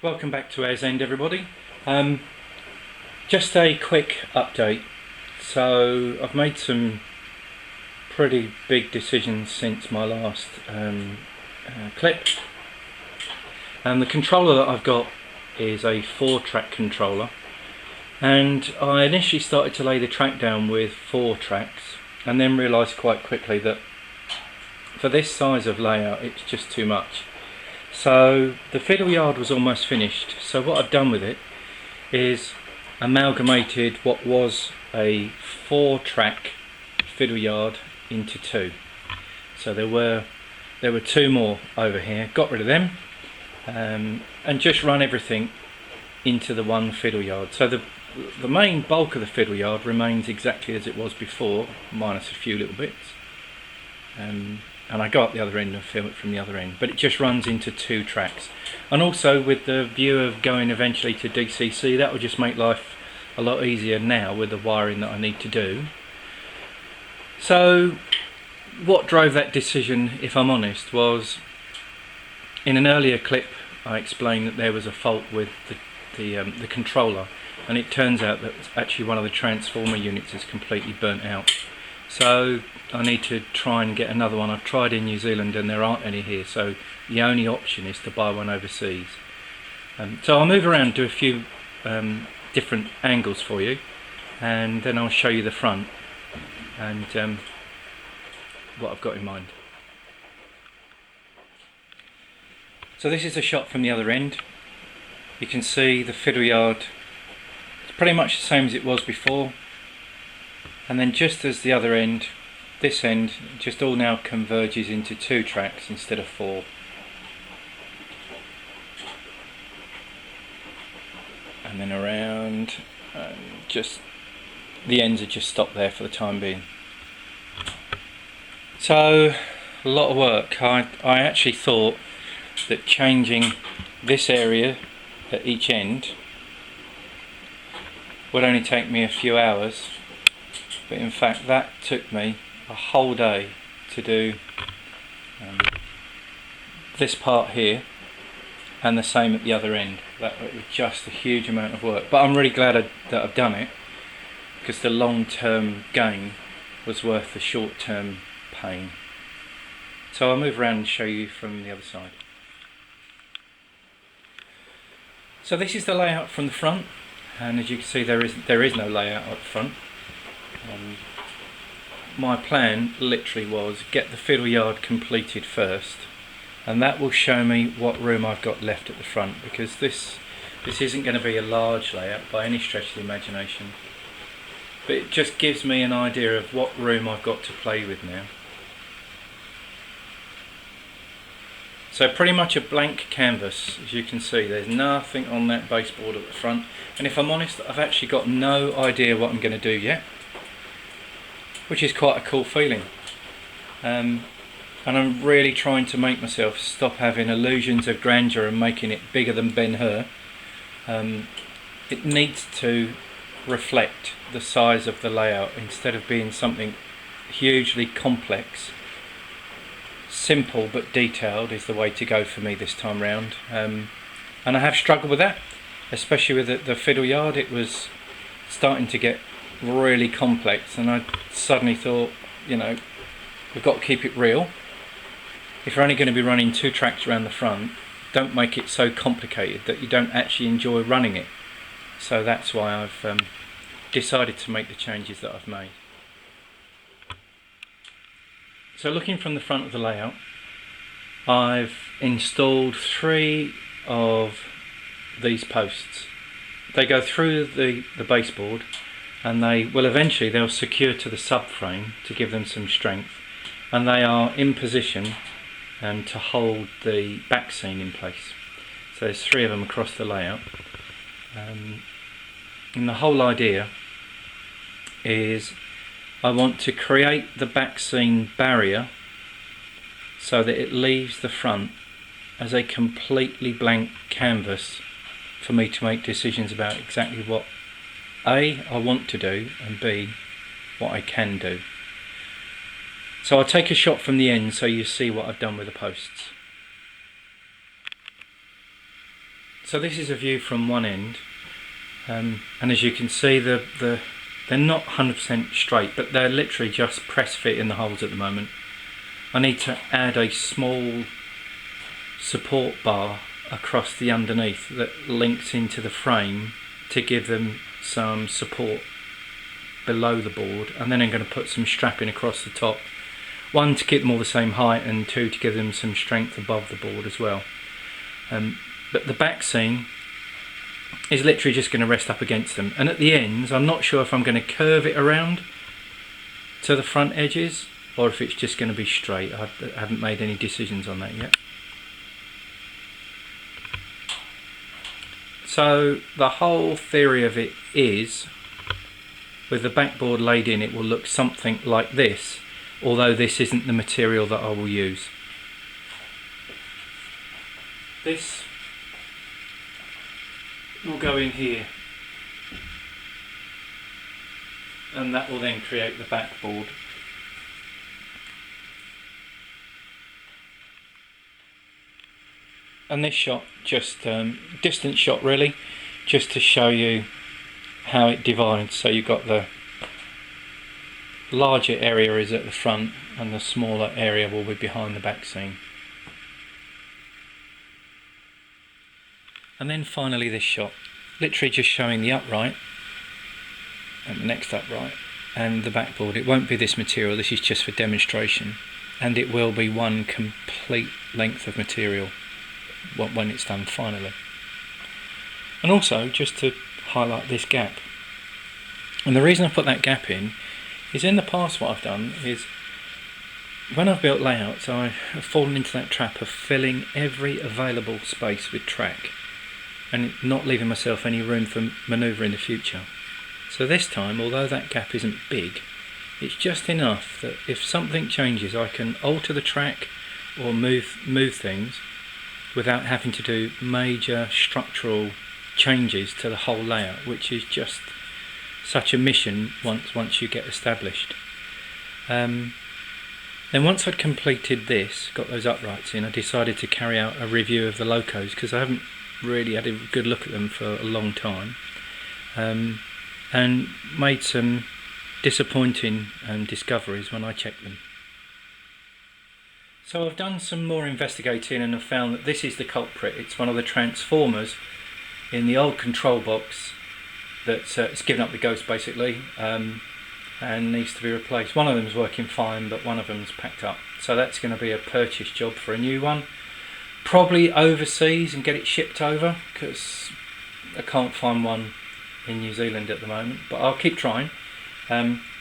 Welcome back to Ayres End, everybody. Just a quick update. So I've made some pretty big decisions since my last clip. The controller that I've got is a 4-track controller, and I initially started to lay the track down with 4 tracks and then realised quite quickly that for this size of layout it's just too much. So the fiddle yard was almost finished, so what I've done with it is amalgamated what was a 4-track fiddle yard into 2. So there were 2 more over here, got rid of them, and just run everything into the one fiddle yard. So the main bulk of the fiddle yard remains exactly as it was before, minus a few little bits. And I go up the other end and film it from the other end, but it just runs into 2 tracks. And also, with the view of going eventually to DCC, that will just make life a lot easier now with the wiring that I need to do. So what drove that decision, if I'm honest, was in an earlier clip I explained that there was a fault with the controller, and it turns out that actually one of the transformer units is completely burnt out. So I need to try and get another one. I've tried in New Zealand and there aren't any here, so the only option is to buy one overseas. So I'll move around and do a few different angles for you, and then I'll show you the front and what I've got in mind. So this is a shot from the other end. You can see the fiddle yard. It's pretty much the same as it was before. And then just as the other end, this end just all now converges into 2 tracks instead of 4. And then around, and just the ends are just stopped there for the time being. So a lot of work. I actually thought that changing this area at each end would only take me a few hours. But in fact that took me a whole day to do this part here, and the same at the other end. That was just a huge amount of work, but I'm really glad that I've done it, because the long-term gain was worth the short-term pain. So I'll move around and show you from the other side. So this is the layout from the front, and as you can see there is no layout up front. My plan literally was get the fiddle yard completed first, and that will show me what room I've got left at the front, because this isn't going to be a large layout by any stretch of the imagination, but it just gives me an idea of what room I've got to play with now. So pretty much a blank canvas, as you can see. There's nothing on that baseboard at the front, and if I'm honest, I've actually got no idea what I'm going to do yet, which is quite a cool feeling. And I'm really trying to make myself stop having illusions of grandeur and making it bigger than Ben-Hur. It needs to reflect the size of the layout instead of being something hugely complex. Simple but detailed is the way to go for me this time round. And I have struggled with that, especially with the fiddle yard. It was starting to get really complex, and I suddenly thought, you know, we've got to keep it real. If you're only going to be running 2 tracks around the front, don't make it so complicated that you don't actually enjoy running it. So that's why I've decided to make the changes that I've made. So looking from the front of the layout, I've installed 3 of these posts. They go through the baseboard, and they'll secure to the subframe to give them some strength, and they are in position to hold the back seam in place. So there's 3 of them across the layout, and the whole idea is I want to create the back seam barrier so that it leaves the front as a completely blank canvas for me to make decisions about exactly what A, I want to do, and B, what I can do. So I'll take a shot from the end so you see what I've done with the posts. So this is a view from one end, and as you can see, they're not 100% straight, but they're literally just press fit in the holes at the moment. I need to add a small support bar across the underneath that links into the frame to give them some support below the board, and then I'm going to put some strapping across the top, one to keep them all the same height, and two to give them some strength above the board as well. But the back seam is literally just going to rest up against them, and at the ends I'm not sure if I'm going to curve it around to the front edges or if it's just going to be straight. I haven't made any decisions on that yet. So the whole theory of it is, with the backboard laid in, it will look something like this, although this isn't the material that I will use. This will go in here, and that will then create the backboard. And this shot, just distant shot really, just to show you how it divides. So you've got the larger area is at the front and the smaller area will be behind the back seam. And then finally this shot, literally just showing the upright and the next upright and the backboard. It won't be this material, this is just for demonstration, and it will be one complete length of material when it's done finally. And also just to highlight this gap, and the reason I put that gap in is, in the past what I've done is, when I've built layouts, I have fallen into that trap of filling every available space with track and not leaving myself any room for manoeuvre in the future. So this time, although that gap isn't big, it's just enough that if something changes I can alter the track or move things without having to do major structural changes to the whole layout, which is just such a mission once you get established. Then once I'd completed this, got those uprights in, I decided to carry out a review of the locos, because I haven't really had a good look at them for a long time, and made some disappointing discoveries when I checked them. So I've done some more investigating and have found that this is the culprit. It's one of the transformers in the old control box that's it's given up the ghost basically, and needs to be replaced. One of them is working fine, but one of them's packed up. So that's going to be a purchase job for a new one. Probably overseas and get it shipped over, because I can't find one in New Zealand at the moment, but I'll keep trying.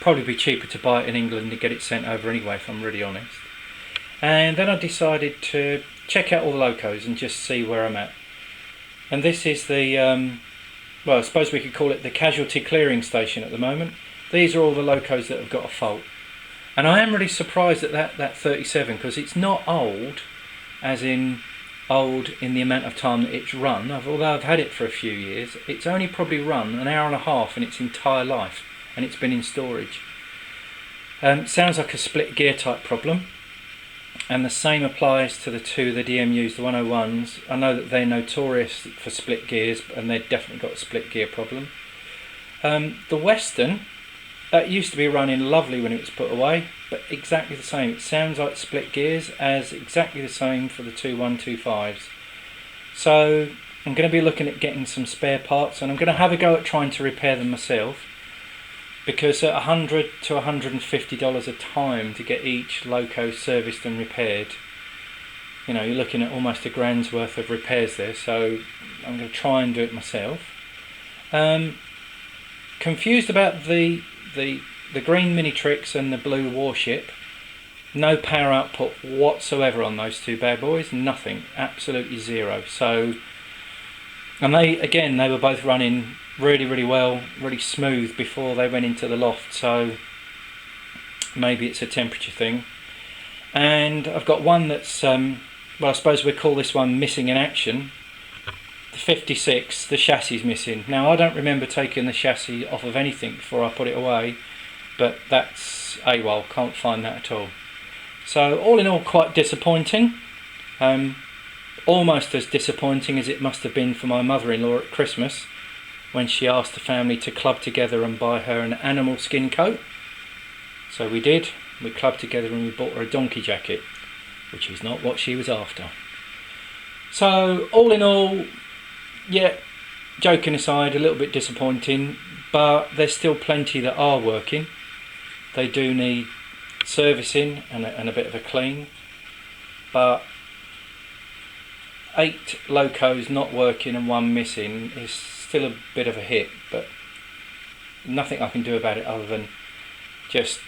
Probably be cheaper to buy it in England and get it sent over anyway, if I'm really honest. And then I decided to check out all the locos and just see where I'm at. And this is the, well, I suppose we could call it the casualty clearing station at the moment. These are all the locos that have got a fault. And I am really surprised at that 37, because it's not old, as in old in the amount of time that it's run. Although I've had it for a few years, it's only probably run an hour and a half in its entire life, and it's been in storage. Sounds like a split gear type problem, and the same applies to the DMUs, the 101s. I know that they're notorious for split gears, and they've definitely got a split gear problem. The Western, that used to be running lovely when it was put away, but exactly the same. It sounds like split gears, as exactly the same for the 125s. So I'm going to be looking at getting some spare parts, and I'm going to have a go at trying to repair them myself, because at $100 to $150 a time to get each loco serviced and repaired, you know, you're looking at almost $1 grand's worth of repairs there. So I'm going to try and do it myself. Confused about the green Minitrix and the blue Warship. No power output whatsoever on those two bad boys, nothing, absolutely zero. So, and they were both running really well, really smooth before they went into the loft, so maybe it's a temperature thing. And I've got one that's, well, I suppose we'd call this one missing in action. The 56, the chassis is missing. Now I don't remember taking the chassis off of anything before I put it away, but that's AWOL, can't find that at all. So all in all, quite disappointing. almost as disappointing as it must have been for my mother-in-law at Christmas when she asked the family to club together and buy her an animal skin coat. So we did. We clubbed together and we bought her a donkey jacket, which is not what she was after. So all in all, yeah, joking aside, a little bit disappointing, but there's still plenty that are working. They do need servicing and a bit of a clean, but 8 locos not working and 1 missing is still a bit of a hit, but nothing I can do about it other than just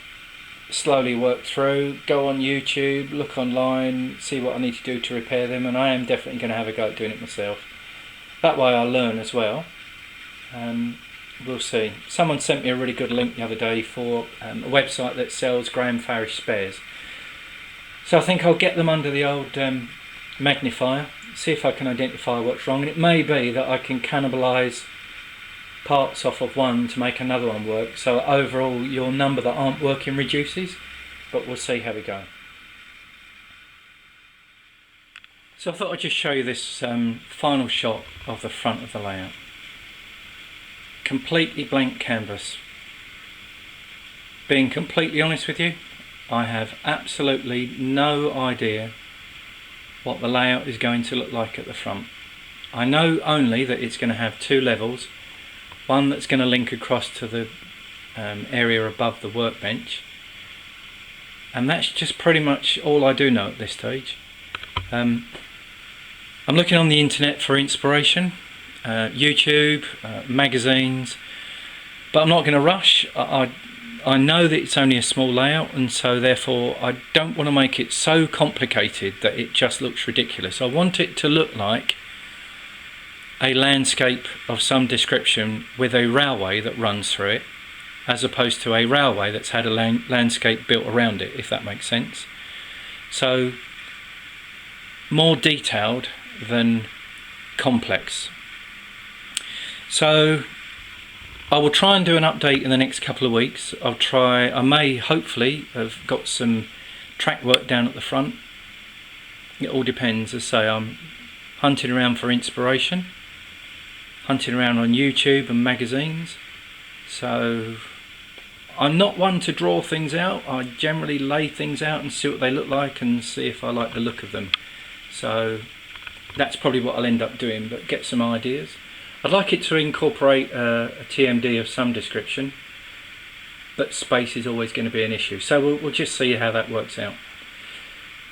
slowly work through, go on YouTube, look online, see what I need to do to repair them, and I am definitely going to have a go at doing it myself. That way I learn as well. We'll see. Someone sent me a really good link the other day for a website that sells Graham Farish spares. So I think I'll get them under the old magnifier, see if I can identify what's wrong, and it may be that I can cannibalise parts off of one to make another one work, so overall your number that aren't working reduces, but we'll see how we go. So I thought I'd just show you this final shot of the front of the layout. Completely blank canvas. Being completely honest with you, I have absolutely no idea what the layout is going to look like at the front. I know only that it's going to have 2 levels, one that's going to link across to the area above the workbench, and that's just pretty much all I do know at this stage. I'm looking on the internet for inspiration, YouTube, magazines, but I'm not going to rush. I know that it's only a small layout, and so therefore I don't want to make it so complicated that it just looks ridiculous. I want it to look like a landscape of some description with a railway that runs through it, as opposed to a railway that's had a landscape built around it, if that makes sense. So more detailed than complex. So I will try and do an update in the next couple of weeks. I may hopefully have got some track work down at the front. It all depends. As I say, I'm hunting around for inspiration, hunting around on YouTube and magazines. So I'm not one to draw things out. I generally lay things out and see what they look like and see if I like the look of them. So that's probably what I'll end up doing, but get some ideas. I'd like it to incorporate a TMD of some description, but space is always going to be an issue. So we'll just see how that works out.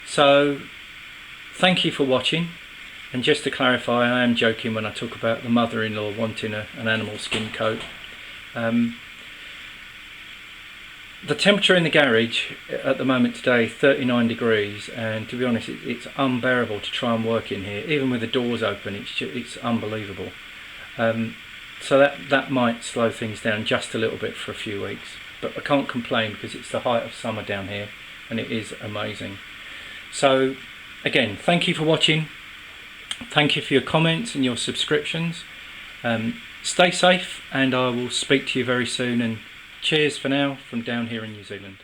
So thank you for watching, and just to clarify, I am joking when I talk about the mother-in-law wanting an animal skin coat. The temperature in the garage at the moment today, 39 degrees, and to be honest it's unbearable to try and work in here. Even with the doors open, it's unbelievable. So that might slow things down just a little bit for a few weeks, but I can't complain because it's the height of summer down here and it is amazing. So again, thank you for watching, thank you for your comments and your subscriptions. Stay safe, and I will speak to you very soon, and cheers for now from down here in New Zealand.